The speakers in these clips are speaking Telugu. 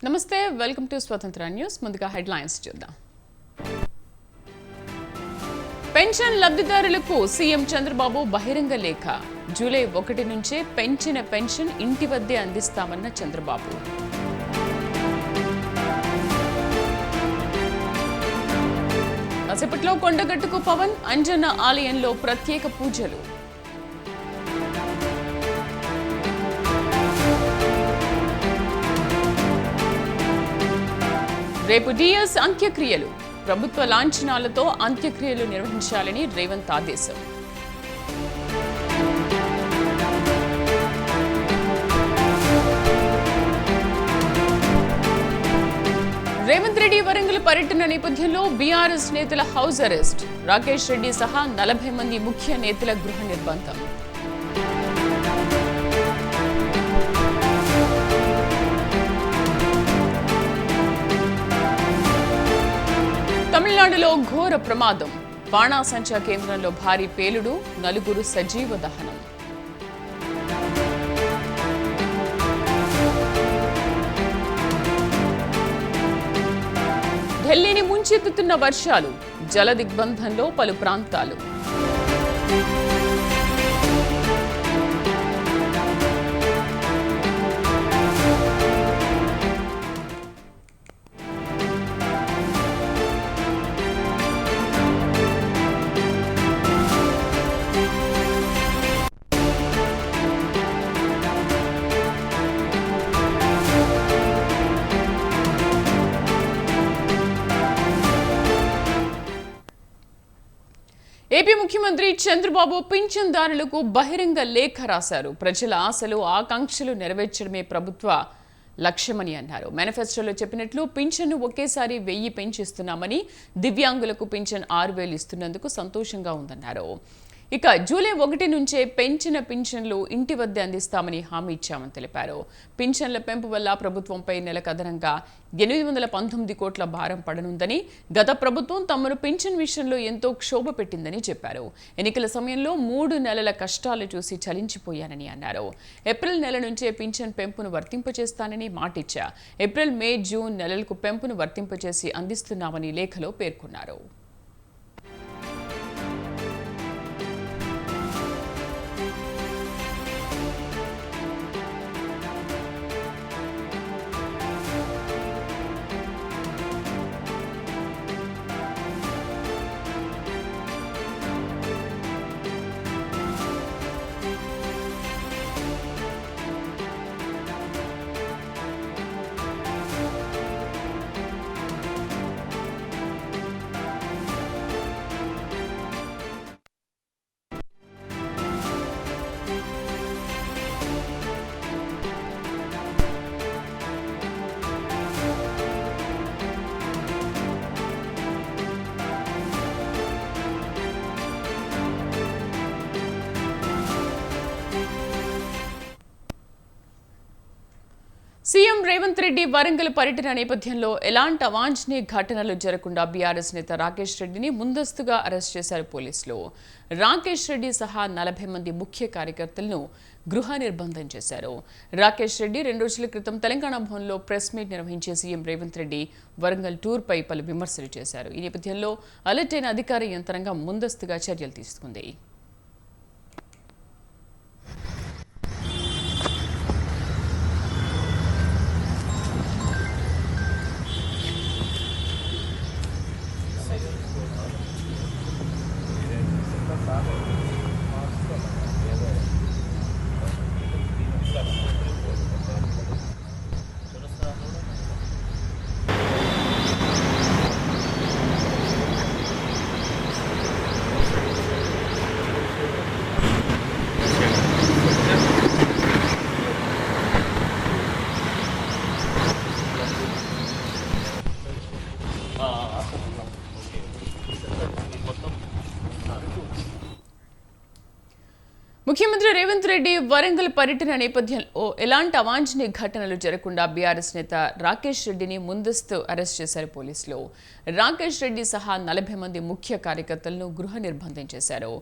నమస్తే, వెల్కమ్ టు స్వతంత్ర న్యూస్. ముందుగా హెడ్లైన్స్ చూద్దాం. పెన్షన్ లబ్ధిదారులకు సీఎం చంద్రబాబు బహిరంగ లేఖ. జూలై 1 నుంచే పెంచిన పెన్షన్ ఇంటి వద్దే అందిస్తామన్న చంద్రబాబు. కాసేపట్లో కొండగట్టుకు పవన్, అంజన్న ఆలయంలో ప్రత్యేక పూజలు. రేపు డిఎస్ అంత్యక్రియలు. ప్రభుత్వ లాంఛనాలతో అంత్యక్రియలు నిర్వహించాలని రేవంత్ ఆదేశం. రేవంత్ రెడ్డి వరంగల్ పర్యటన నేపథ్యంలో బీఆర్ఎస్ నేతల హౌస్ అరెస్ట్. రాకేష్ రెడ్డి సహా 40 మంది ముఖ్య నేతల గృహ నిర్బంధం. తమిళనాడులో ఘోర ప్రమాదం. బాణాసంచా కేంద్రంలో భారీ పేలుడు, 4 సజీవ దహనం. ఢిల్లీని ముంచెత్తుతున్న వర్షాలు. జల దిగ్బంధంలో పలు ప్రాంతాలు. ఏపీ ముఖ్యమంత్రి చంద్రబాబు పింఛన్దారులకు బహిరంగ లేఖ రాశారు. ప్రజల ఆశలు, ఆకాంక్షలు నెరవేర్చడమే ప్రభుత్వ లక్ష్యమని అన్నారు. మేనిఫెస్టోలో చెప్పినట్లు పింఛన్ను ఒకేసారి 1000 పెంచిస్తున్నామని, దివ్యాంగులకు పింఛన్ 6000 ఇస్తున్నందుకు సంతోషంగా ఉందన్నారు. ఇక జూలై 1 నుంచే పెంచిన పింఛన్లు ఇంటి వద్దే అందిస్తామని హామీ ఇచ్చామని తెలిపారు. పింఛన్ల పెంపు వల్ల ప్రభుత్వంపై నెలకు అదనంగా 819 కోట్ల భారం పడనుందని, గత ప్రభుత్వం తమను పింఛన్ విషయంలో ఎంతో క్షోభ పెట్టిందని చెప్పారు. ఎన్నికల సమయంలో 3 నెలల కష్టాలు చూసి చలించిపోయానని అన్నారు. ఏప్రిల్ నెల నుంచే పింఛన్ పెంపును వర్తింపచేస్తానని మాటిచ్చా. ఏప్రిల్, మే, జూన్ నెలలకు పెంపును వర్తింపచేసి అందిస్తున్నామని లేఖలో పేర్కొన్నారు. సీఎం రేవంత్ రెడ్డి వరంగల్ పర్యటన నేపథ్యంలో ఎలాంటి అవాంఛనీయ ఘటనలు జరగకుండా బీఆర్ఎస్ నేత రాకేష్ రెడ్డిని ముందస్తుగా అరెస్ట్ చేశారు పోలీసులు. రాకేష్ రెడ్డి సహా 40 మంది ముఖ్య కార్యకర్తలను గృహ నిర్బంధం చేశారు. రాకేష్ రెడ్డి 2 రోజుల క్రితం తెలంగాణ భవన్లో ప్రెస్ మీట్ నిర్వహించే సీఎం రేవంత్ రెడ్డి వరంగల్ టూర్పై పలు విమర్శలు చేశారు. ఈ నేపథ్యంలో అలర్ట్ అయిన అధికార యంత్రాంగం ముందస్తుగా చర్యలు తీసుకుంది. ముఖ్యమంత్రి రేవంత్ రెడ్డి వరంగల్ పర్యటన నేపథ్యంలో ఎలాంటి అవాంఛనీయ ఘటనలు జరగకుండా బీఆర్ఎస్ నేత రాకేష్ రెడ్డిని ముందస్తు అరెస్ట్ చేశారు పోలీసులు. రాకేష్ రెడ్డి సహా 40 మంది ముఖ్య కార్యకర్తలను గృహ నిర్బంధం చేశారు.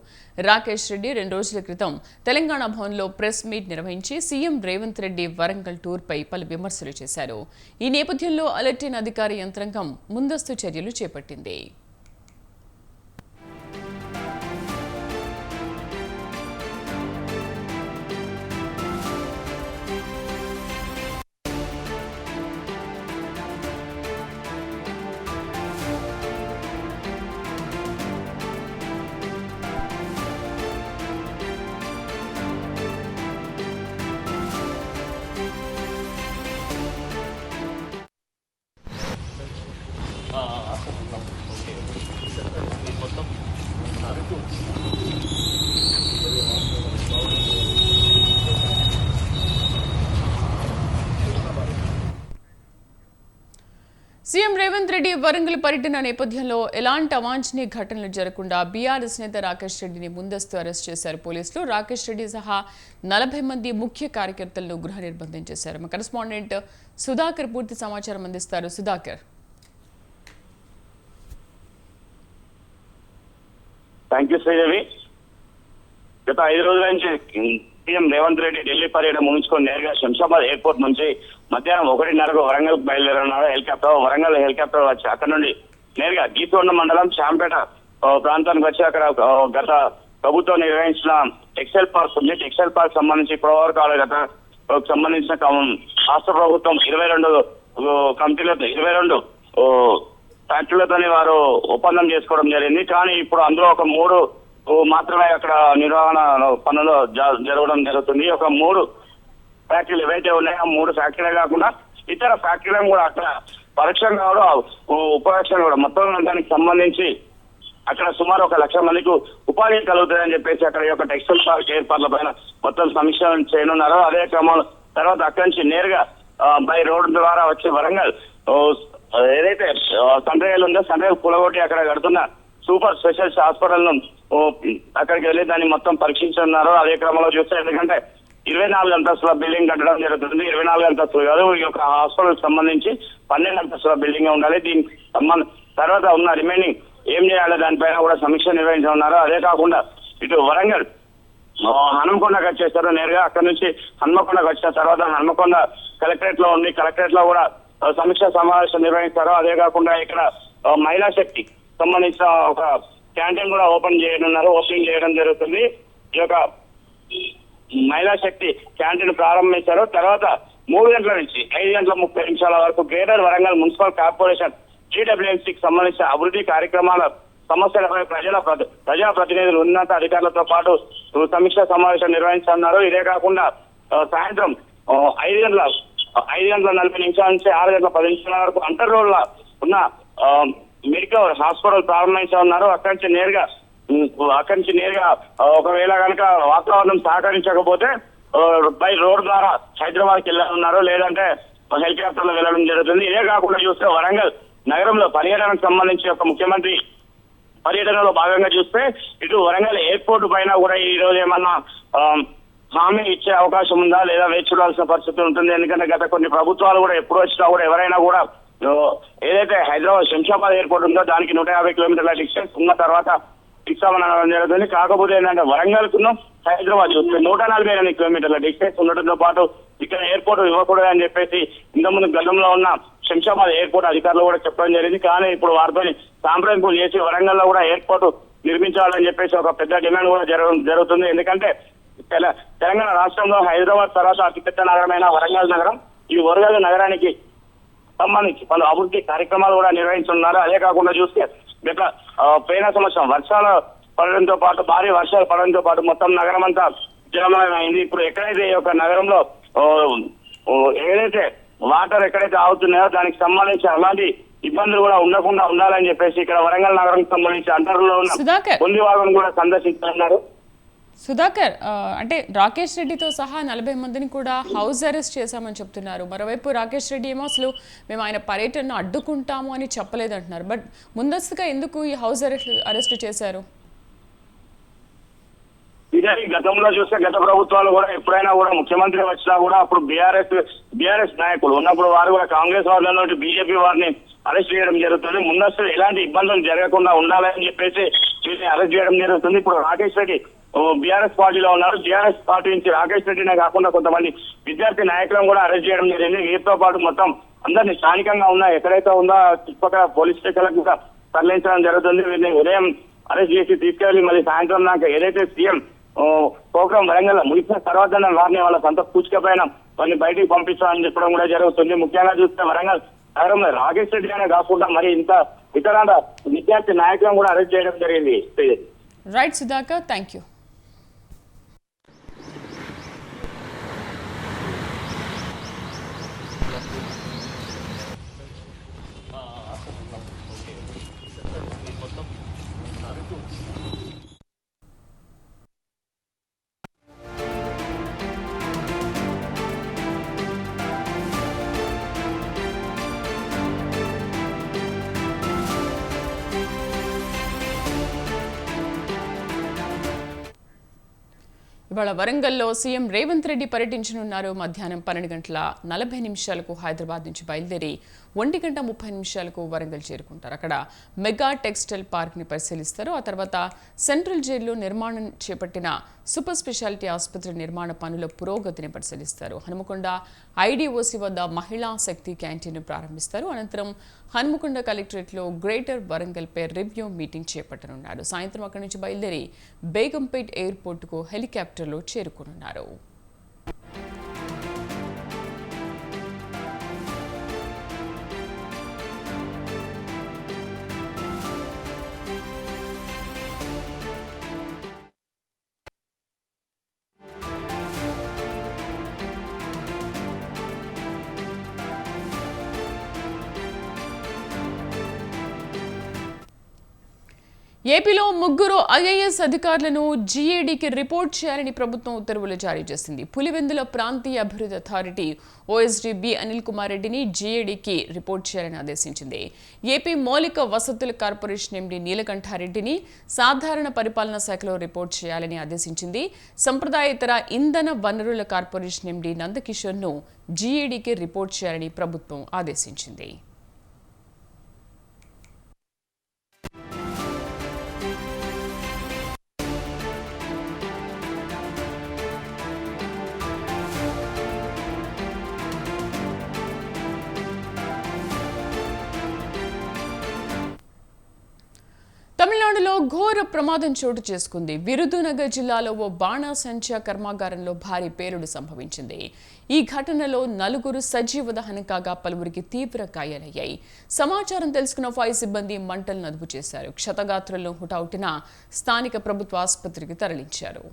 రాకేష్ రెడ్డి 2 రోజుల క్రితం తెలంగాణ భవన్లో ప్రెస్ మీట్ నిర్వహించి సీఎం రేవంత్ రెడ్డి వరంగల్ టూర్పై పలు విమర్శలు చేశారు. ఈ నేపథ్యంలో అలర్ట్ అయిన అధికార యంత్రాంగం ముందస్తు చర్యలు చేపట్టింది. సీఎం రేవంత్ రెడ్డి వరంగల్ పర్యటన నేపథ్యంలో ఎలాంటి అవాంఛనీయ ఘటనలు జరగకుండా బీఆర్ఎస్ నేత రాకేష్ రెడ్డిని ముందస్తు అరెస్ట్ చేశారు పోలీసులు. రాకేష్ రెడ్డి సహా 40 మంది ముఖ్య కార్యకర్తలను గృహ నిర్బంధం చేశారు. మా కరెస్పాండెంట్ సుధాకర్ పూర్తి సమాచారం అందిస్తారు. సుధాకర్. Thank you Sridevi. గత 5 రోజుల నుంచి సీఎం రేవంత్ రెడ్డి ఢిల్లీ పర్యటన ముగించుకొని నేరుగా శంషాబాద్ ఎయిర్పోర్ట్ నుంచి మధ్యాహ్నం 1:30కు వరంగల్ బయలుదేరన్నారు. వరంగల్ హెలికాప్టర్ వచ్చి అక్కడ నుండి నేరుగా గీతొండ మండలం శాంపేట ప్రాంతానికి వచ్చి అక్కడ గత ప్రభుత్వం నిర్వహించిన టెక్స్టైల్ పార్క్ ఉంది. టెక్స్టైల్ పార్క్ సంబంధించి ఇప్పటివరకు గత సంబంధించిన రాష్ట్ర ప్రభుత్వం 22 కమిటీలతో 22 ఫ్యాక్టరీలతోని వారు ఒప్పందం చేసుకోవడం జరిగింది. కానీ ఇప్పుడు అందులో ఒక 3 మాత్రమే అక్కడ నిర్వహణ పనులు జరగడం జరుగుతుంది. ఒక 3 ఫ్యాక్టరీలు ఏవైతే ఉన్నాయో 3 ఫ్యాక్టరీలే కాకుండా ఇతర ఫ్యాక్టరీలను కూడా అక్కడ పరోక్షంగా కూడా ఉపరోక్షంగా కూడా మొత్తం దానికి సంబంధించి అక్కడ సుమారు 1 లక్ష మందికి ఉపాధి కలుగుతుందని చెప్పేసి అక్కడ యొక్క టెక్స్టైల్ పార్క్ ఏర్పాట్ల పైన మొత్తం సమీక్ష చేయనున్నారు. అదే క్రమంలో తర్వాత అక్కడి నుంచి నేరుగా బై రోడ్డు ద్వారా వచ్చి వరంగల్ ఏదైతే సండ్రేలు ఉందో సండ్రేలు కూలగొట్టి అక్కడ కడుతున్న సూపర్ స్పెషలిస్ట్ హాస్పిటల్ ను అక్కడికి వెళ్ళి దాన్ని మొత్తం పరీక్షించున్నారు. అదే క్రమంలో చూస్తే ఎందుకంటే 24 అంతస్తుల బిల్డింగ్ కట్టడం జరుగుతుంది. 24 అంతస్తులు కాదు, ఈ యొక్క హాస్పిటల్ సంబంధించి 12 అంతస్తుల బిల్డింగ్ ఉండాలి. దీనికి తర్వాత ఉన్న రిమైనింగ్ ఏం చేయాలి దానిపైన కూడా సమీక్ష నిర్వహించనున్నారు. అదే కాకుండా ఇటు వరంగల్ హనుమకొండకు వచ్చేస్తారు. నేరుగా అక్కడ నుంచి హనుమకొండకు వచ్చిన తర్వాత హనుమకొండ కలెక్టరేట్ లో ఉండి కలెక్టరేట్ లో కూడా సమీక్ష సమావేశం నిర్వహిస్తారు. అదే కాకుండా ఇక్కడ మహిళా శక్తి సంబంధించిన ఒక క్యాంటీన్ కూడా ఓపెనింగ్ చేయడం జరుగుతుంది. ఈ యొక్క మహిళా శక్తి క్యాంటీన్ ప్రారంభించారు. తర్వాత 3 గంటల నుంచి 5:30 వరకు గ్రేటర్ వరంగల్ మున్సిపల్ కార్పొరేషన్ GWMCకి సంబంధించిన అభివృద్ధి కార్యక్రమాల సమస్యలపై ప్రజాప్రతినిధులు ఉన్నత అధికారులతో పాటు సమీక్ష సమావేశం నిర్వహించనున్నారు. ఇదే కాకుండా సాయంత్రం 5:40 నుంచి 6:10 వరకు అంటర్ రోడ్ లో ఉన్న మెడికల్ హాస్పిటల్ ప్రారంభించనున్నారు. అక్కడి నుంచి నేరుగా ఒకవేళ కనుక వాతావరణం సహకరించకపోతే బై రోడ్ ద్వారా హైదరాబాద్కి వెళ్ళనున్నారు, లేదంటే హెలికాప్టర్ లో వెళ్ళడం జరుగుతుంది. ఇదే కాకుండా చూస్తే వరంగల్ నగరంలో పర్యటనకు సంబంధించి ఒక ముఖ్యమంత్రి పర్యటనలో భాగంగా చూస్తే ఇటు వరంగల్ ఎయిర్పోర్ట్ పైన కూడా ఈ రోజు ఏమన్నా హామీ ఇచ్చే అవకాశం ఉందా లేదా వేచి చూడాల్సిన పరిస్థితి ఉంటుంది. ఎందుకంటే గత కొన్ని ప్రభుత్వాలు కూడా ఎప్పుడు వచ్చినా కూడా ఎవరైనా కూడా ఏదైతే హైదరాబాద్ శంషాబాద్ ఎయిర్పోర్ట్ ఉందో దానికి 150 కిలోమీటర్ల డిస్టెన్స్ ఉన్న తర్వాత ఇస్తామనడం జరుగుతుంది. కాకపోతే ఏంటంటే వరంగల్ కును హైదరాబాద్ చూస్తే 148 కిలోమీటర్ల డిస్టెన్స్ ఉండటంతో పాటు ఇక్కడ ఎయిర్పోర్ట్ ఇవ్వకూడదు అని చెప్పేసి ఇంతకుముందు గతంలో ఉన్న శంషాబాద్ ఎయిర్పోర్ట్ అధికారులు కూడా చెప్పడం జరిగింది. కానీ ఇప్పుడు వారితో సంప్రదింపులు చేసి వరంగల్ లో కూడా ఎయిర్పోర్ట్ నిర్మించాలని చెప్పేసి ఒక పెద్ద డిమాండ్ కూడా జరుగుతుంది. ఎందుకంటే తెలంగాణ రాష్ట్రంలో హైదరాబాద్ తర్వాత అతిపెద్ద నగరమైన వరంగల్ నగరం. ఈ వరంగల్ నగరానికి సంబంధించి పలు అభివృద్ధి కార్యక్రమాలు కూడా నిర్వహించున్నారు. అదే కాకుండా చూస్తే గత పోయిన సంవత్సరం వర్షాలు పడడంతో పాటు భారీ వర్షాలు పడడంతో పాటు మొత్తం నగరం అంతా జలమయం అయింది. ఇప్పుడు ఎక్కడైతే ఈ యొక్క నగరంలో ఏదైతే వాటర్ ఎక్కడైతే ఆగుతున్నాయో దానికి సంబంధించి అలాంటి ఇబ్బందులు కూడా ఉండకుండా ఉండాలని చెప్పేసి ఇక్కడ వరంగల్ నగరం సంబంధించి అంతర్లో ఉన్న కొన్ని భాగం కూడా సందర్శిస్తున్నారు. సుధాకర్, అంటే రాకేష్ రెడ్డితో సహా 40 మందిని కూడా హౌస్ అరెస్ట్ చేశామని చెప్తున్నారు. మరోవైపు రాకేష్ రెడ్డి ఏమో అసలు మేము ఆయన పర్యటనను అడ్డుకుంటాము అని చెప్పలేదంటున్నారు. బట్ ముందస్తుగా ఎందుకు ఈ హౌస్ అరెస్ట్ చేశారు? ఈ ఇదే గతంలో చూస్తే గత ప్రభుత్వాలు కూడా ఎప్పుడైనా కూడా ముఖ్యమంత్రి వచ్చినా కూడా అప్పుడు బీఆర్ఎస్ నాయకులు ఉన్నప్పుడు వారు కూడా కాంగ్రెస్ వాళ్ళ బీజేపీ వారిని అరెస్ట్ చేయడం జరుగుతుంది. ముందస్తు ఎలాంటి ఇబ్బందులు జరగకుండా ఉండాలని చెప్పేసి వీరిని అరెస్ట్ చేయడం జరుగుతుంది. ఇప్పుడు రాకేష్ రెడ్డి బీఆర్ఎస్ పార్టీలో ఉన్నారు. బీఆర్ఎస్ పార్టీ నుంచి రాకేష్ రెడ్డినే కాకుండా కొంతమంది విద్యార్థి నాయకులను కూడా అరెస్ట్ చేయడం జరిగింది. వీరితో పాటు మొత్తం అందరినీ స్థానికంగా ఉన్న ఎక్కడైతే ఉందో చుట్టుపక్కల పోలీస్ స్టేషన్లకు కూడా తరలించడం జరుగుతుంది. వీరిని ఉదయం అరెస్ట్ చేసి తీసుకెళ్లి మళ్ళీ సాయంత్రం దాకా ఏదైతే సీఎం ప్రోగ్రాం వరంగల్ ముగిసిన తర్వాత వారిని వాళ్ళ సొంత పూచిక పైన వారిని బయటికి పంపిస్తామని చెప్పడం కూడా జరుగుతుంది. ముఖ్యంగా చూస్తే వరంగల్ నగరంలో రాకేష్ రెడ్డి అనే కాకుండా మరి ఇంత ఇతర విద్యార్థి నాయకులను కూడా అరెస్ట్ చేయడం జరిగింది. Right Sudhakar, thank you. ఇవాళ వరంగల్లో సీఎం రేవంత్ రెడ్డి పర్యటించనున్నారు. మధ్యాహ్నం 12:40 హైదరాబాద్ నుంచి బయలుదేరి 1:30 వరంగల్ చేరుకుంటారు. అక్కడ మెగా టెక్స్టైల్ పార్క్ ని పరిశీలిస్తారు. ఆ తర్వాత సెంట్రల్ జైల్లో నిర్మాణం చేపట్టిన సూపర్ స్పెషాలిటీ ఆసుపత్రి నిర్మాణ పనుల పురోగతిని పరిశీలిస్తారు. హనుమకొండ ఐడీఓసీ వద్ద మహిళా శక్తి క్యాంటీన్ ప్రారంభిస్తారు. అనంతరం హనుమకొండ కలెక్టరేట్లో గ్రేటర్ వరంగల్ పై రివ్యూ మీటింగ్ చేపట్టనున్నారు. సాయంత్రం అక్కడి నుంచి బయలుదేరి బేగంపేట్ ఎయిర్పోర్టుకు హెలికాప్టర్లో చేరుకోనున్నారు. ఏపీలో 3 ఐఏఎస్ అధికారులను జీఏడీకి రిపోర్ట్ చేయాలని ప్రభుత్వం ఉత్తర్వులు జారీ చేసింది. పులివెందుల ప్రాంతీయ అభివృద్ధి authority OSD B Anil Kumar రెడ్డిని జీఏడీకి రిపోర్ట్ చేయాలని ఆదేశించింది. ఏపీ మౌలిక వసతుల కార్పొరేషన్ ఎండీ నీలకంఠారెడ్డిని సాధారణ పరిపాలనా శాఖలో రిపోర్ట్ చేయాలని ఆదేశించింది. సంప్రదాయేతర ఇంధన వనరుల కార్పొరేషన్ ఎండీ నందకిషోర్ను జీఏడీకి రిపోర్ట్ చేయాలని ప్రభుత్వం ఆదేశించింది. తమిళనాడులో ఘోర ప్రమాదం చోటు చేసుకుంది. విరుదునగర్ జిల్లాలో ఓ బాణాసంచా కర్మాగారంలో భారీ పేలుడు సంభవించింది. ఈ ఘటనలో 4 సజీవ దహనం కాగా పలువురికి తీవ్ర గాయాలయ్యాయి. సమాచారం తెలుసుకున్న ఫైర్ సిబ్బంది మంటలను అదుపు చేశారు. క్షతగాత్రులను హుటాహుటిన స్థానిక ప్రభుత్వ ఆసుపత్రికి తరలించారు.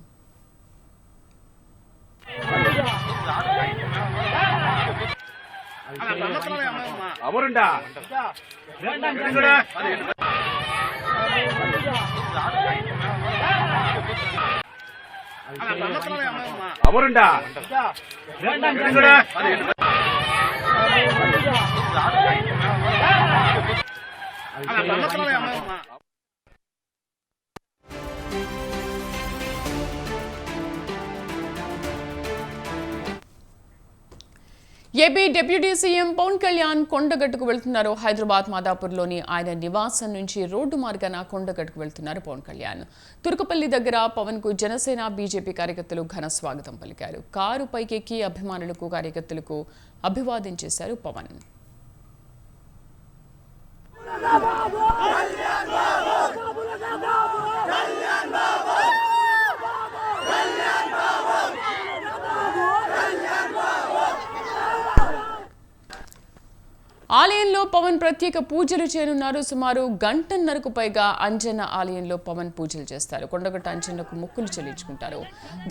AP deputy CM Pawan Kalyan కొండగట్టుకు వెళ్తున్నారు. హైదరాబాద్ మాదాపూర్లోని ఆయన నివాసం నుంచి రోడ్డు మార్గాన కొండగట్టుకు వెళ్తున్నారు పవన్ కళ్యాణ్. తుర్కపల్లి దగ్గర పవన్ కు జనసేన బీజేపీ కార్యకర్తలు ఘన స్వాగతం పలికారు. కారు పైకెక్కి అభిమానులకు కార్యకర్తలకు అభివాదించేశారు పవన్. ఆలయంలో పవన్ ప్రత్యేక పూజలు చేయనున్నారు. సుమారు గంటన్నరకు పైగా అంజన్న ఆలయంలో పవన్ పూజలు చేస్తారు. కొండగట్టు అంజన్నకు మొక్కులు చెల్లించుకుంటారు.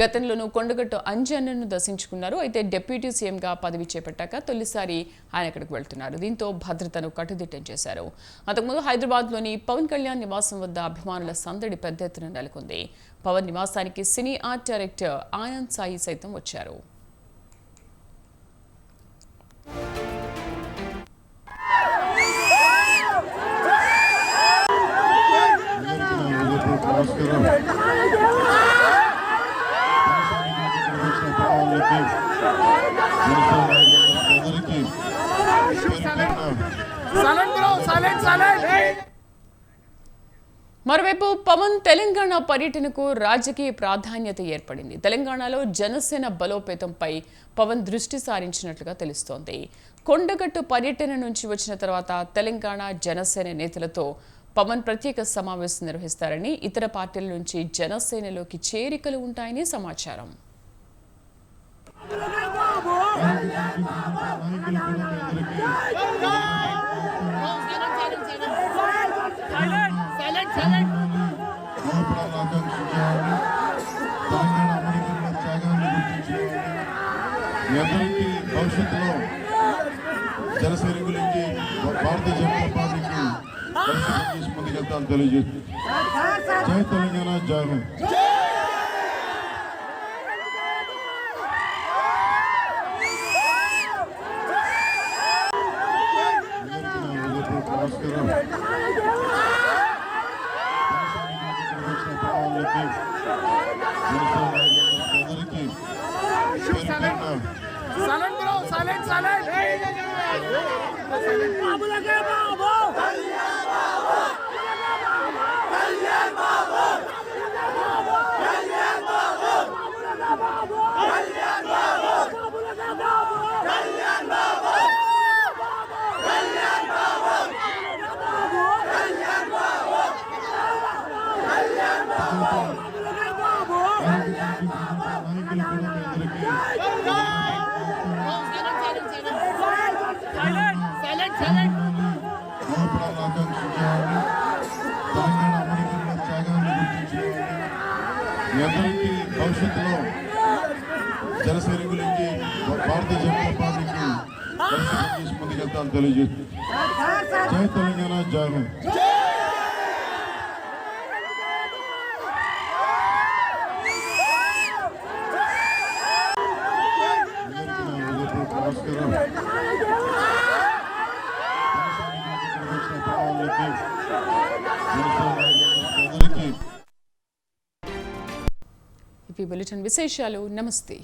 గతంలోనూ కొండగట్టు అంజన్నను దర్శించుకున్నారు. అయితే డిప్యూటీ సీఎంగా పదవి చేపట్టాక తొలిసారి ఆయన అక్కడికి వెళ్తున్నారు. దీంతో భద్రతను కట్టుదిట్టం చేశారు. అంతకుముందు హైదరాబాద్లోని పవన్ కళ్యాణ్ నివాసం వద్ద అభిమానుల సందడి పెద్ద ఎత్తున నెలకొంది. పవన్ నివాసానికి cine art director Anand Sai సైతం వచ్చారు. మరోవైపు పవన్ తెలంగాణ పర్యటనకు రాజకీయ ప్రాధాన్యత ఏర్పడింది. తెలంగాణలో జనసేన బలోపేతంపై పవన్ దృష్టి సారించినట్లుగా తెలుస్తోంది. కొండగట్టు పర్యటన నుంచి వచ్చిన తర్వాత తెలంగాణ జనసేన నేతలతో పవన్ ప్రత్యేక సమావేశం నిర్వహిస్తారని, ఇతర పార్టీల నుంచి జనసేనలోకి చేరికలు ఉంటాయని సమాచారం. భవిష్యత్తులో జనసైనికులకి భారతీయ జనతా పార్టీకి ముందుకెళ్తాను తెలియజేస్తుంది. జై తెలంగాణ, జై హింద్. భవిష్యత్తులో జనసైనికులకి భారతీయ జనతా పార్టీకి ముందుకెళ్తాను తెలియజేస్తుంది. జై తెలంగాణ, జై హింద్. బులెటిన్ విశేషాలు. నమస్తే.